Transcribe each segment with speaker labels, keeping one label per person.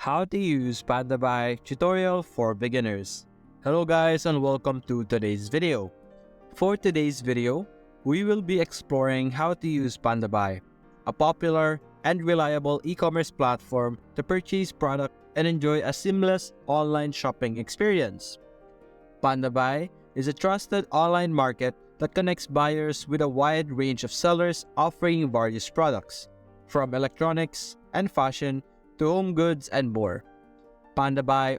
Speaker 1: How to use Pandabuy tutorial for beginners. Hello guys and welcome to today's video. For today's video, we will be exploring how to use Pandabuy, a popular and reliable e-commerce platform to purchase product and enjoy a seamless online shopping experience. Pandabuy is a trusted online market that connects buyers with a wide range of sellers offering various products, from electronics and fashion to home goods and more. Pandabuy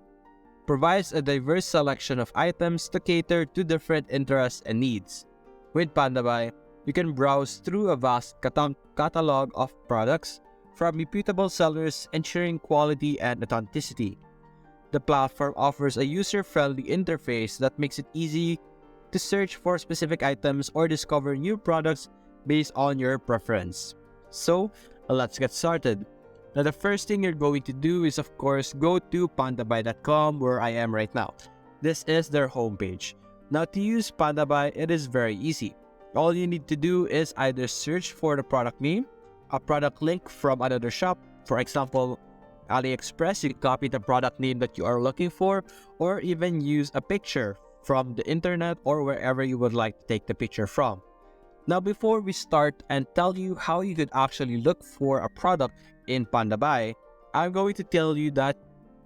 Speaker 1: provides a diverse selection of items to cater to different interests and needs. With Pandabuy, you can browse through a vast catalog of products from reputable sellers, ensuring quality and authenticity. The platform offers a user-friendly interface that makes it easy to search for specific items or discover new products based on your preference. So, let's get started. Now, the first thing you're going to do is, of course, go to pandabuy.com, where I am right now. This is their homepage. Now, to use Pandabuy, it is very easy. All you need to do is either search for the product name, a product link from another shop, for example, AliExpress. You copy the product name that you are looking for, or even use a picture from the internet or wherever you would like to take the picture from. Now, before we start and tell you how you could actually look for a product in Pandabuy, I'm going to tell you that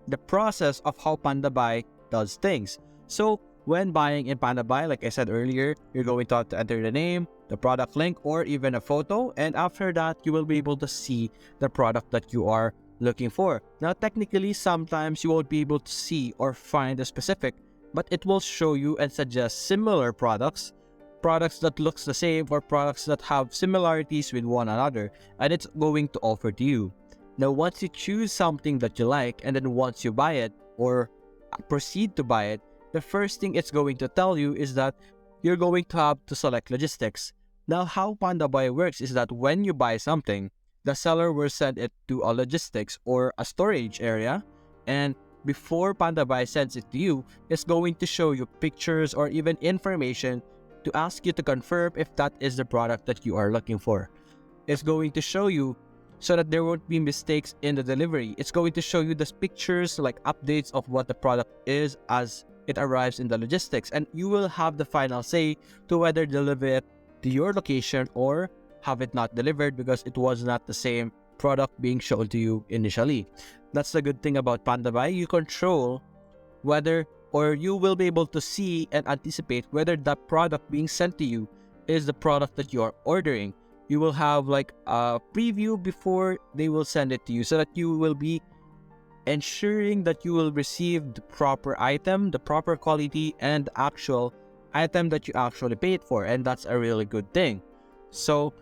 Speaker 1: the process of how Pandabuy does things. So, when buying in Pandabuy, like I said earlier, you're going to have to enter the name, the product link, or even a photo, and after that, you will be able to see the product that you are looking for. Now, technically, sometimes you won't be able to see or find a specific, but it will show you and suggest similar products that looks the same, or products that have similarities with one another, and it's going to offer to you. Now, once you choose something that you like, and then once you buy it or proceed to buy it, the first thing it's going to tell you is that you're going to have to select logistics. Now, how Pandabuy works is that when you buy something, the seller will send it to a logistics or a storage area, and before Pandabuy sends it to you, it's going to show you pictures or even information to ask you to confirm if that is the product that you are looking for. It's going to show you so that there won't be mistakes in the delivery. It's going to show you the pictures, like updates of what the product is as it arrives in the logistics, and you will have the final say to whether deliver it to your location or have it not delivered because it was not the same product being shown to you initially. That's the good thing about Pandabuy. You control whether, or you will be able to see and anticipate whether that product being sent to you is the product that you are ordering. You will have like a preview before they will send it to you, so that you will be ensuring that you will receive the proper item, the proper quality, and the actual item that you actually paid for, and that's a really good thing. So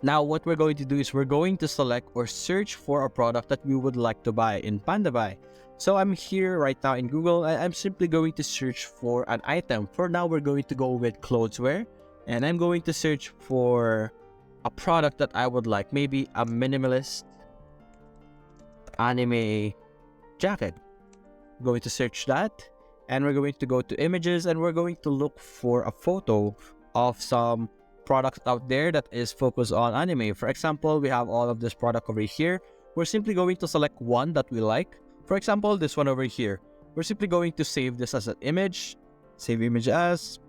Speaker 1: now what we're going to do is we're going to select or search for a product that we would like to buy in Pandabuy. So I'm here right now in Google, and I'm simply going to search for an item. For now, we're going to go with clotheswear, and I'm going to search for a product that I would like, maybe a minimalist anime jacket. I'm going to search that, and we're going to go to images, and we're going to look for a photo of some products out there that is focused on anime. For example, we have all of this product over here. We're simply going to select one that we like. For example, this one over here. We're simply going to save this as an image. Save image as.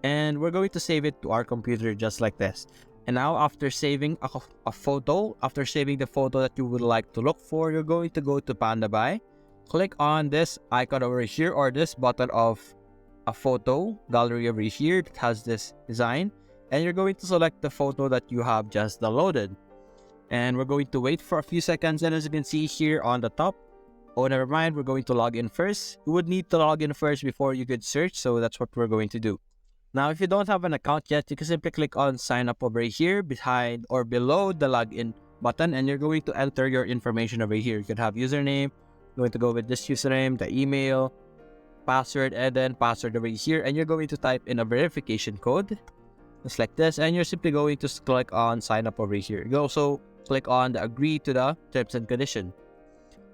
Speaker 1: And we're going to save it to our computer just like this. And now, after saving a photo, after saving the photo that you would like to look for, you're going to go to Pandabuy. Click on this icon over here, or this button of a photo gallery over here that has this design. And you're going to select the photo that you have just downloaded. And we're going to wait for a few seconds, and as you can see here on the top, oh, never mind, we're going to log in first. You would need to log in first before you could search, so that's what we're going to do. Now, if you don't have an account yet, you can simply click on sign up over here behind or below the login button, and you're going to enter your information over here. You could have username, you're going to go with this username, the email, password, and then password over here, and you're going to type in a verification code just like this, and you're simply going to click on sign up over here. You also click on the agree to the terms and condition.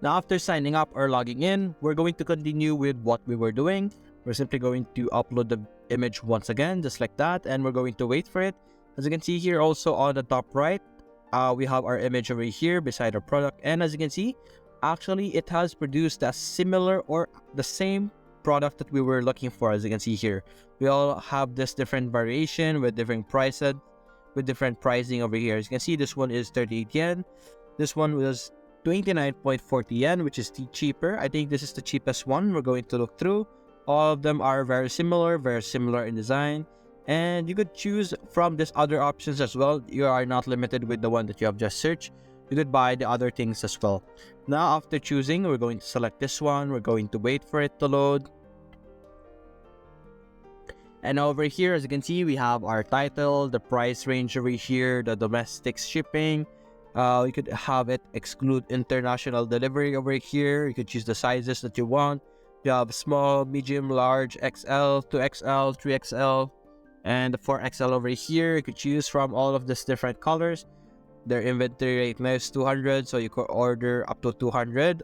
Speaker 1: Now, after signing up or logging in, we're going to continue with what we were doing. We're simply going to upload the image once again, just like that, and we're going to wait for it. As you can see here also on the top right, we have our image over here beside our product, and as you can see, actually it has produced a similar or the same product that we were looking for. As you can see here, we all have this different variation with different prices, with different pricing over here. As you can see, this one is 38 yen, this one was 29.40 yen, which is the cheaper. I think this is the cheapest one we're going to look through. All of them are very similar in design, and you could choose from these other options as well. You are not limited with the one that you have just searched. You could buy the other things as well. Now, after choosing, we're going to select this one. We're going to wait for it to load. And over here, as you can see, we have our title, the price range over here, the domestic shipping. You could have it exclude international delivery over here. You could choose the sizes that you want. You have small, medium, large, XL, 2XL, 3XL, and the 4XL over here. You could choose from all of these different colors. Their inventory right now is 200, so you could order up to 200.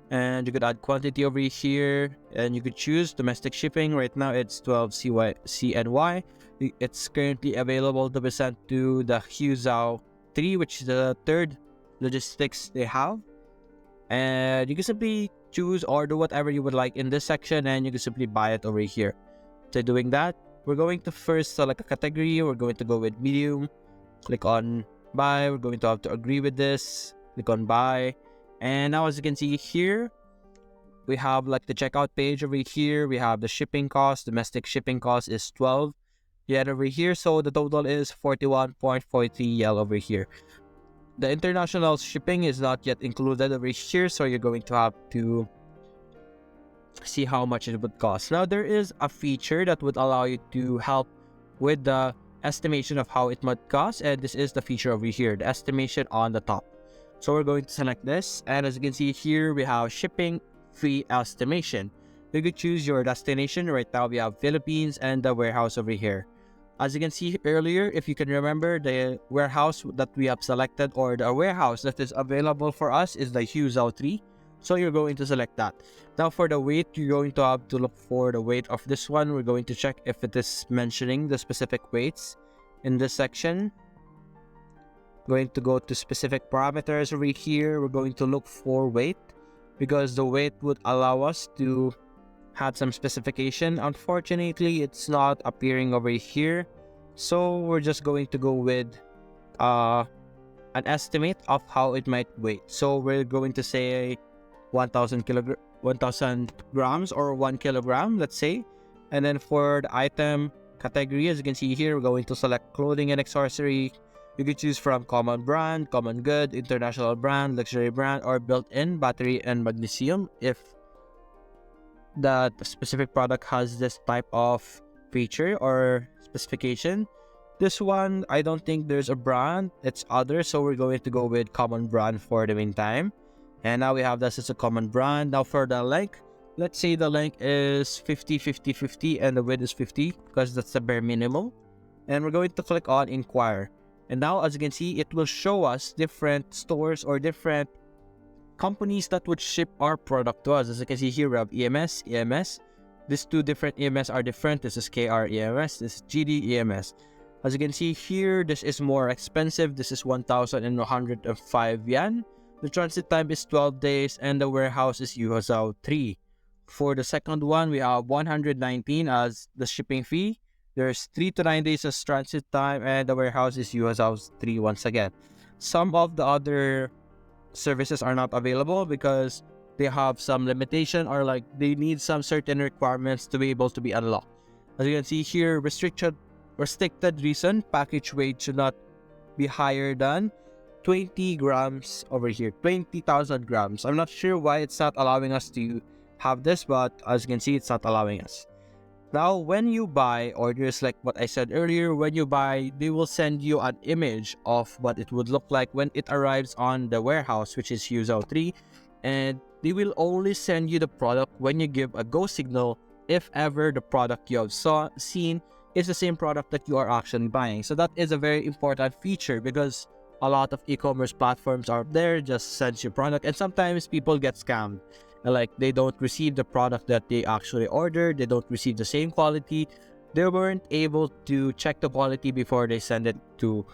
Speaker 1: And you could add quantity over here, and you could choose domestic shipping. Right now it's 12 CNY. It's currently available to be sent to the Huzhou 3, which is the third logistics they have. And you can simply choose or do whatever you would like in this section, and you can simply buy it over here. So doing that, we're going to first select a category. We're going to go with medium, click on buy. We're going to have to agree with this, click on buy. And now, as you can see here, we have like the checkout page over here. We have the shipping cost. Domestic shipping cost is 12 yen over here. So the total is 41.43 yen over here. The international shipping is not yet included over here. So you're going to have to see how much it would cost. Now, there is a feature that would allow you to help with the estimation of how it might cost. And this is the feature over here, the estimation on the top. So we're going to select this, and as you can see here, we have shipping fee estimation. You could choose your destination. Right now we have Philippines and the warehouse over here. As you can see earlier, if you can remember, the warehouse that we have selected, or the warehouse that is available for us, is the Huzhou 3. So you're going to select that. Now for the weight, you're going to have to look for the weight of this one. We're going to check if it is mentioning the specific weights in this section. Going to go to specific parameters over here. We're going to look for weight, because the weight would allow us to have some specification. Unfortunately, it's not appearing over here, so we're just going to go with an estimate of how it might weigh. So we're going to say 1,000 grams or 1 kilogram, let's say. And then for the item category, as you can see here, we're going to select clothing and accessory. You can choose from common brand, common good, international brand, luxury brand, or built-in battery and magnesium if the specific product has this type of feature or specification. This one, I don't think there's a brand, it's other, so we're going to go with common brand for the meantime. And now we have this as a common brand. Now for the length, let's say the length is 50, 50, 50, and the width is 50, because that's the bare minimum. And we're going to click on inquire. And now, as you can see, it will show us different stores or different companies that would ship our product to us. As you can see here, we have EMS, EMS. These two different EMS are different. This is KR EMS, this is GD EMS. As you can see here, this is more expensive. This is 1,105 yen. The transit time is 12 days, and the warehouse is Huzhou 3. For the second one, we have 119 as the shipping fee. There's 3 to 9 days as transit time, and the warehouse is Huzhou 3 once again. Some of the other services are not available because they have some limitation, or like they need some certain requirements to be able to be unlocked. As you can see here, restricted reason, package weight should not be higher than 20 grams over here, 20,000 grams. I'm not sure why it's not allowing us to have this, but as you can see, it's not allowing us. Now, when you buy, or just like what I said earlier, when you buy, they will send you an image of what it would look like when it arrives on the warehouse, which is Huzhou 3, and they will only send you the product when you give a go signal if ever the product you have seen is the same product that you are actually buying. So that is a very important feature, because a lot of e-commerce platforms out there just send you product, and sometimes people get scammed. Like, they don't receive the product that they actually ordered, they don't receive the same quality, they weren't able to check the quality before they send it to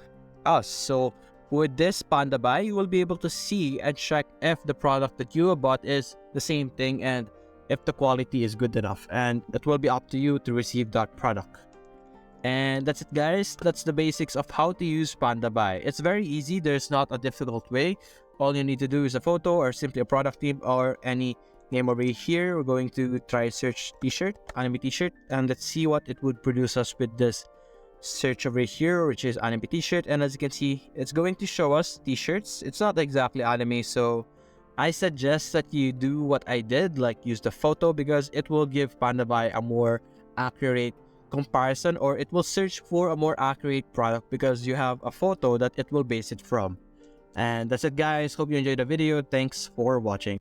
Speaker 1: us. So With this Pandabuy, you will be able to see and check if the product that you have bought is the same thing and if the quality is good enough, and it will be up to you to receive that product. And that's it, guys. That's the basics of how to use Pandabuy. It's very easy. There's not a difficult way. All you need to do is a photo or simply a product name or any name over here. We're going to try search t-shirt, anime t-shirt, and let's see what it would produce us with this search over here, which is anime t-shirt. And as you can see, it's going to show us t-shirts. It's not exactly anime, so I suggest that you do what I did, like use the photo, because it will give Pandabuy a more accurate comparison, or it will search for a more accurate product because you have a photo that it will base it from. And that's it, guys. Hope you enjoyed the video. Thanks for watching.